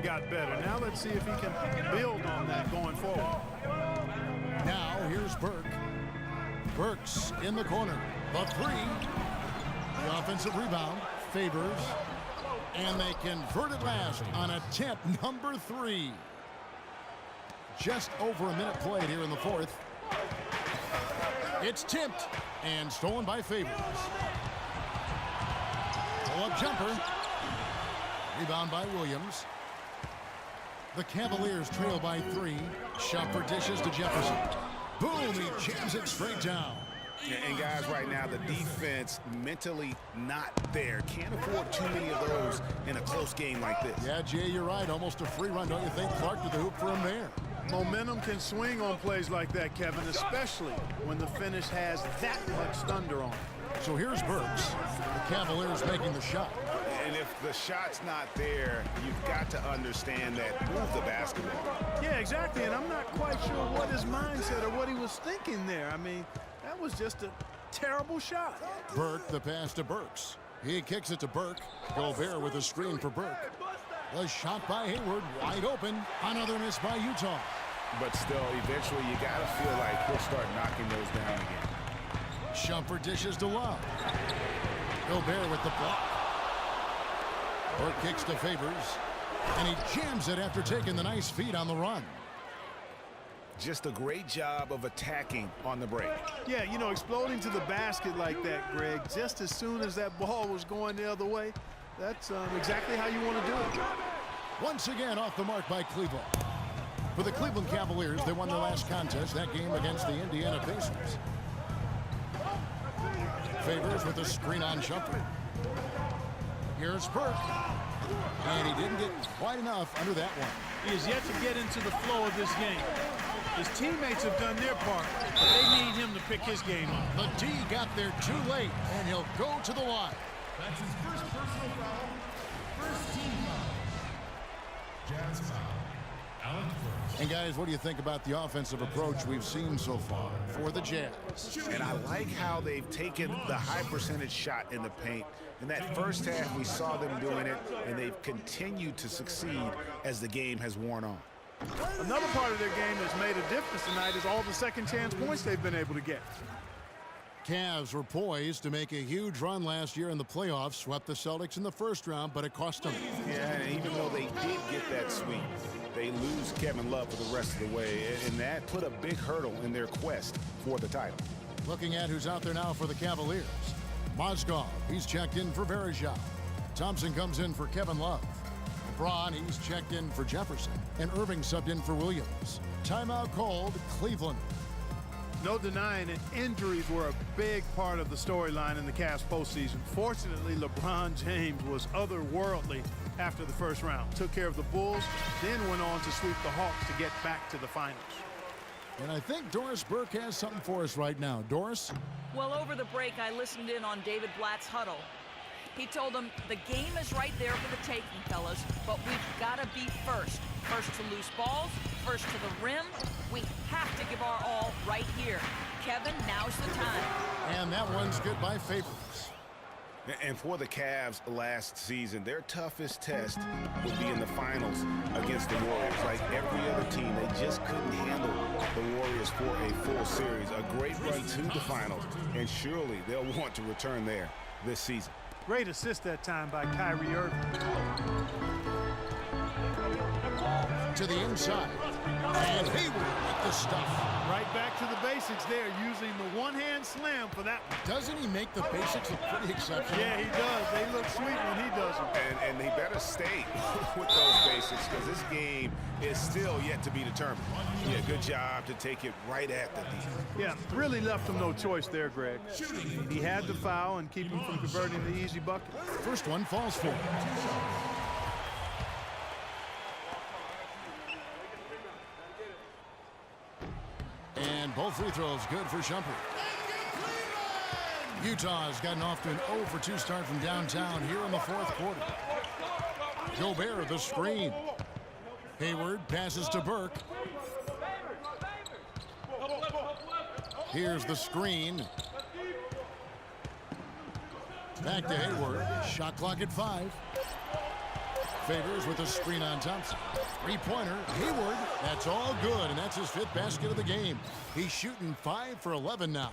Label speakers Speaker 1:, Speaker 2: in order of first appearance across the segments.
Speaker 1: got better. Now let's see if he can build on that going forward.
Speaker 2: Now here's Burke. Burks in the corner. The three. The offensive rebound. Favors. And they convert it last on attempt number 3. Just over a minute played here in the fourth. It's tipped and stolen by Favors. Pull-up jumper. Rebound by Williams. The Cavaliers trail by 3. Shumpert dishes to Jefferson. Boom, he jams it straight down.
Speaker 3: And guys, right now, the defense mentally not there. Can't afford too many of those in a close game like this.
Speaker 2: Yeah, Jay, you're right. Almost a free run, don't you think? Clark to the hoop for him there.
Speaker 1: Momentum can swing on plays like that, Kevin, especially when the finish has that much thunder on it.
Speaker 2: So here's Burks. The Cavaliers making the shot.
Speaker 3: And if the shot's not there, you've got to understand that move the basketball.
Speaker 1: Yeah, exactly, and I'm not quite sure what his mindset or what he was thinking there. I mean, that was just a terrible shot.
Speaker 2: Burke, the pass to Burks. He kicks it to Burke. Gobert with a screen for Burke. The shot by Hayward, wide open. Another miss by Utah.
Speaker 3: But still, eventually, you got to feel like he'll start knocking those down again.
Speaker 2: Shumpert dishes to Love. Gobert with the block. Burke kicks to Favors. And he jams it after taking the nice feed on the run.
Speaker 3: Just a great job of attacking on the break.
Speaker 1: Yeah, you know, exploding to the basket like that, Greg, just as soon as that ball was going the other way, that's exactly how you want to do it.
Speaker 2: Once again off the mark by Cleveland. For the Cleveland Cavaliers, they won their last contest, that game against the Indiana Pacers. Favors with a screen on Shumpert. Here's Burke. And he didn't get quite enough under that one.
Speaker 1: He is yet to get into the flow of this game. His teammates have done their part, but they need him to pick his game up.
Speaker 2: The D got there too late, and he'll go to the line.
Speaker 4: That's his first personal foul. First team foul. Jazz foul. Allen first.
Speaker 2: And guys, what do you think about the offensive approach we've seen so far for the Jazz?
Speaker 3: And I like how they've taken the high percentage shot in the paint. In that first half, we saw them doing it, and they've continued to succeed as the game has worn on.
Speaker 1: Another part of their game that's made a difference tonight is all the second chance points they've been able to get.
Speaker 2: Cavs were poised to make a huge run last year in the playoffs, swept the Celtics in the first round, but it cost them.
Speaker 3: Yeah, and even though they did get that sweep, they lose Kevin Love for the rest of the way, and that put a big hurdle in their quest for the title.
Speaker 2: Looking at who's out there now for the Cavaliers. Mozgov, he's checked in for Verejao. Thompson comes in for Kevin Love. LeBron, he's checked in for Jefferson. And Irving subbed in for Williams. Timeout called, Cleveland.
Speaker 1: No denying it, injuries were a big part of the storyline in the Cavs postseason. Fortunately, LeBron James was otherworldly after the first round. Took care of the Bulls, then went on to sweep the Hawks to get back to the finals.
Speaker 2: And I think Doris Burke has something for us right now. Doris?
Speaker 5: Well, over the break, I listened in on David Blatt's huddle. He told them the game is right there for the taking, fellas, but we've got to be first. First to loose balls, first to the rim. We have to give our all right here. Kevin, now's the time.
Speaker 2: And that one's good by Favors.
Speaker 3: And for the Cavs last season, their toughest test would be in the finals against the Warriors. Like every other team, they just couldn't handle the Warriors for a full series. A great run to the finals, and surely they'll want to return there this season.
Speaker 1: Great assist that time by Kyrie Irving.
Speaker 2: To the inside. And Hayward with the stuff.
Speaker 1: Right back to the basics there, using the one-hand slam for that one.
Speaker 2: Doesn't he make the basics look pretty exceptional?
Speaker 1: Yeah, he does. They look sweet when he does them.
Speaker 3: And they better stay with those basics because this game is still yet to be determined. Yeah, good job to take it right at the D.
Speaker 1: Yeah, really left him no choice there, Greg. He had to foul and keep him from converting the easy bucket.
Speaker 2: First one falls for him. And both free throws good for Shumpert. Utah's gotten off to an 0 for 2 start from downtown here in the fourth quarter. Gobert, the screen. Hayward passes to Burke. Here's the screen. Back to Hayward. Shot clock at 5. Favors with a screen on Thompson. Three-pointer, Hayward. That's all good, and that's his 5th basket of the game. He's shooting 5 for 11 now.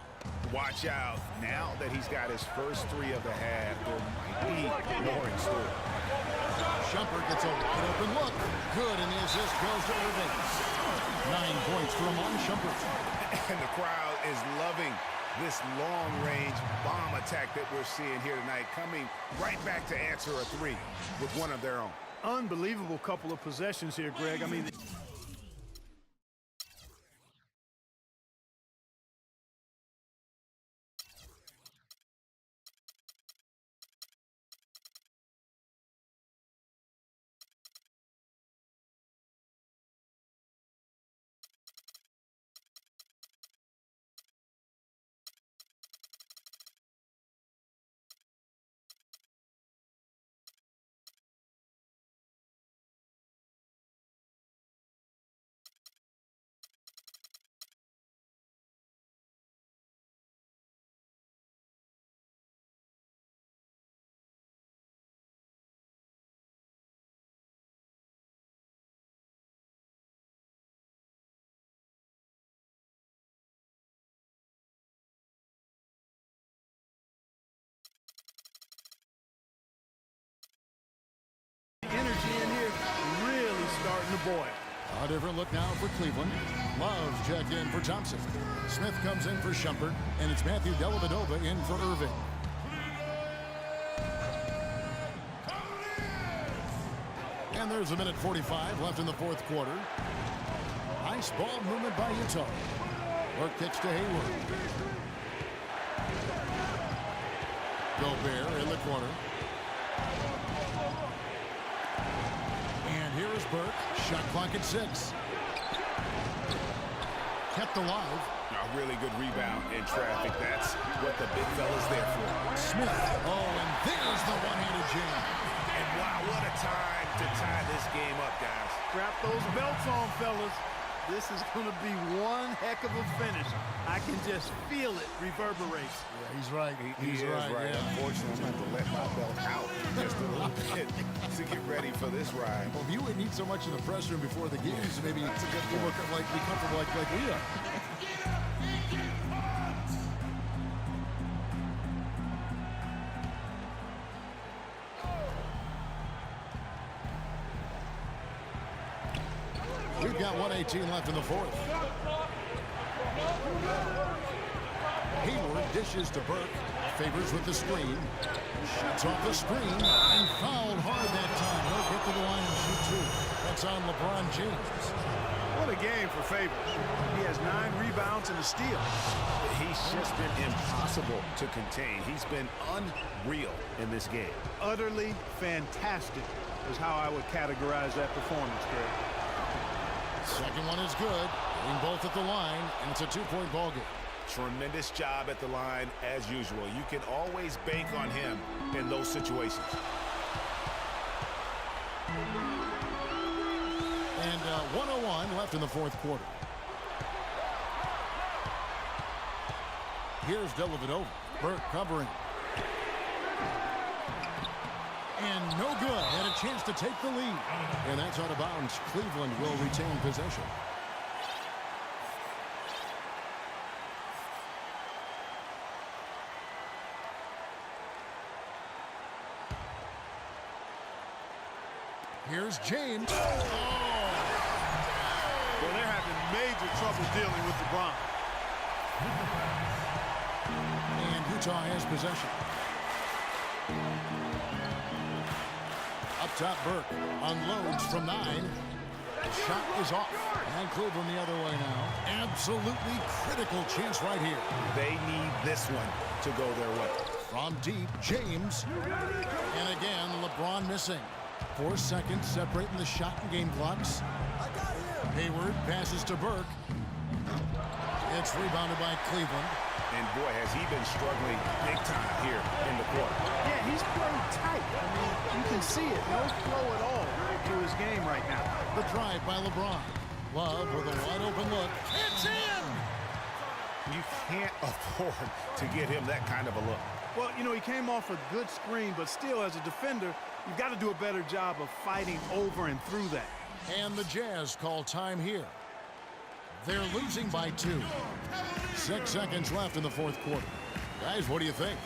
Speaker 3: Watch out. Now that he's got his first 3 of the half, there might be more in store.
Speaker 2: Shumpert gets a wide open look. Good, and the assist goes to Irving. 9 points for Iman Shumpert.
Speaker 3: And the crowd is loving this long-range bomb attack that we're seeing here tonight, coming right back to answer a 3 with one of their own.
Speaker 1: Unbelievable couple of possessions here, Greg. I mean, energy in here really starting to boil.
Speaker 2: A different look now for Cleveland. Love checked in for Thompson. Smith comes in for Shumpert, and it's Matthew Dellavedova in for Irving. And there's a minute 45 left in the 4th quarter. Nice ball movement by Utah. Work kicks to Hayward. Gobert in the corner. And here is Burke. Shot clock at 6. Kept alive.
Speaker 3: A really good rebound in traffic. That's what the big fella's there for.
Speaker 2: Smith. Oh, and there's the one-handed jam.
Speaker 3: And wow, what a time to tie this game up, guys.
Speaker 1: Strap those belts on, fellas. This is going to be one heck of a finish. I can just feel it reverberate.
Speaker 2: Yeah, he's right.
Speaker 3: He's right.
Speaker 2: Yeah.
Speaker 3: Unfortunately, I'm going to have to let my belt out just a little bit to get ready for this ride.
Speaker 2: Well, if you wouldn't need so much in the press room before the games, maybe it's a good more like be comfortable like we are. We've got 1:18 left in the 4th. Hayward dishes to Burke. Favors with the screen. Shoots off the screen and fouled hard that time. He'll get to the line and shoot 2. That's on LeBron James.
Speaker 1: What a game for Favors. He has 9 rebounds and a steal.
Speaker 3: He's just been impossible to contain. He's been unreal in this game.
Speaker 1: Utterly fantastic is how I would categorize that performance, Greg.
Speaker 2: Second one is good. Hitting both at the line, and it's a 2-point ball game.
Speaker 3: Tremendous job at the line as usual. You can always bank on him in those situations.
Speaker 2: And 1:01 left in the 4th quarter. Here's Dellavedova. Burke covering. And no good. Had a chance to take the lead. And that's out of bounds. Cleveland will retain possession. Here's James. Oh.
Speaker 1: Well, they're having major trouble dealing with LeBron.
Speaker 2: And Utah has possession. Up top, Burke unloads from 9. The shot is off. And Cleveland the other way now. Absolutely critical chance right here.
Speaker 3: They need this one to go their way.
Speaker 2: From deep, James. And again, LeBron missing. 4 seconds separating the shot and game clocks. Hayward passes to Burke. It's rebounded by Cleveland.
Speaker 3: And boy, has he been struggling big time here in the quarter.
Speaker 1: Yeah, he's playing tight. I mean, you can see it. No flow at all to his game right now.
Speaker 2: The drive by LeBron. Love with a wide open look. It's in!
Speaker 3: You can't afford to get him that kind of a look.
Speaker 1: Well, you know, he came off a good screen, but still, as a defender, You've got to do a better job of fighting over and through that.
Speaker 2: And the Jazz call time here. They're losing by 2. 6 seconds left in the fourth quarter. Guys, what do you think?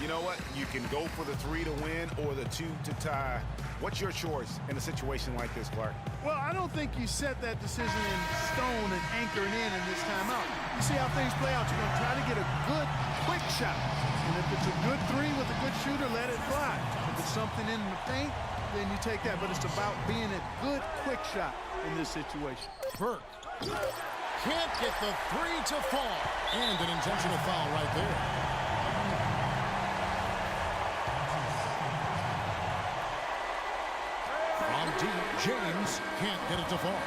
Speaker 3: You know what? You can go for the 3 to win or the 2 to tie. What's your choice in a situation like this, Clark?
Speaker 1: Well, I don't think you set that decision in stone and anchor it in this timeout. You see how things play out. You're going to try to get a good, quick shot. And if it's a good 3 with a good shooter, let it fly. If it's something in the paint, then you take that. But it's about being a good, quick shot in this situation.
Speaker 2: Burke can't get the 3 to fall. And an intentional foul right there. From deep, James can't get it to fall.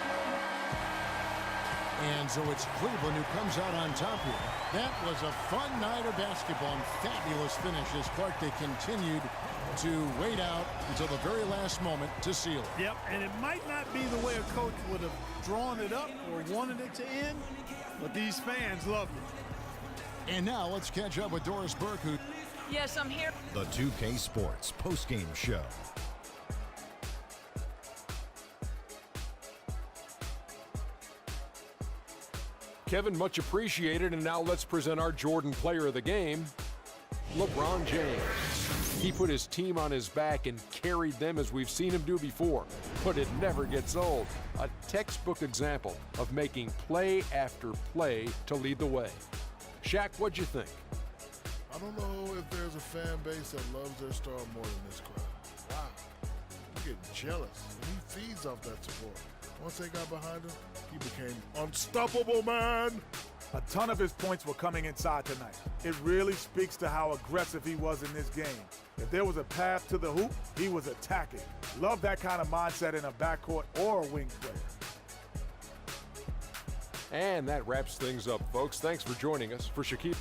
Speaker 2: And so it's Cleveland who comes out on top here. That was a fun night of basketball and fabulous finishes. Clark, they continued to wait out until the very last moment to seal it.
Speaker 1: Yep, and it might not be the way a coach would have drawn it up or wanted it to end, but these fans loved it.
Speaker 2: And now let's catch up with Doris Burke, who...
Speaker 5: Yes, I'm here.
Speaker 6: The 2K Sports postgame show.
Speaker 7: Kevin, much appreciated, and now let's present our Jordan Player of the Game, LeBron James. He put his team on his back and carried them as we've seen him do before, but it never gets old. A textbook example of making play after play to lead the way. Shaq, what'd you think?
Speaker 8: I don't know if there's a fan base that loves their star more than this crowd. Wow. I'm getting jealous. And he feeds off that support. Once they got behind him, he became unstoppable, man.
Speaker 9: A ton of his points were coming inside tonight. It really speaks to how aggressive he was in this game. If there was a path to the hoop, he was attacking. Love that kind of mindset in a backcourt or a wing player.
Speaker 7: And that wraps things up, folks. Thanks for joining us. For Shaquille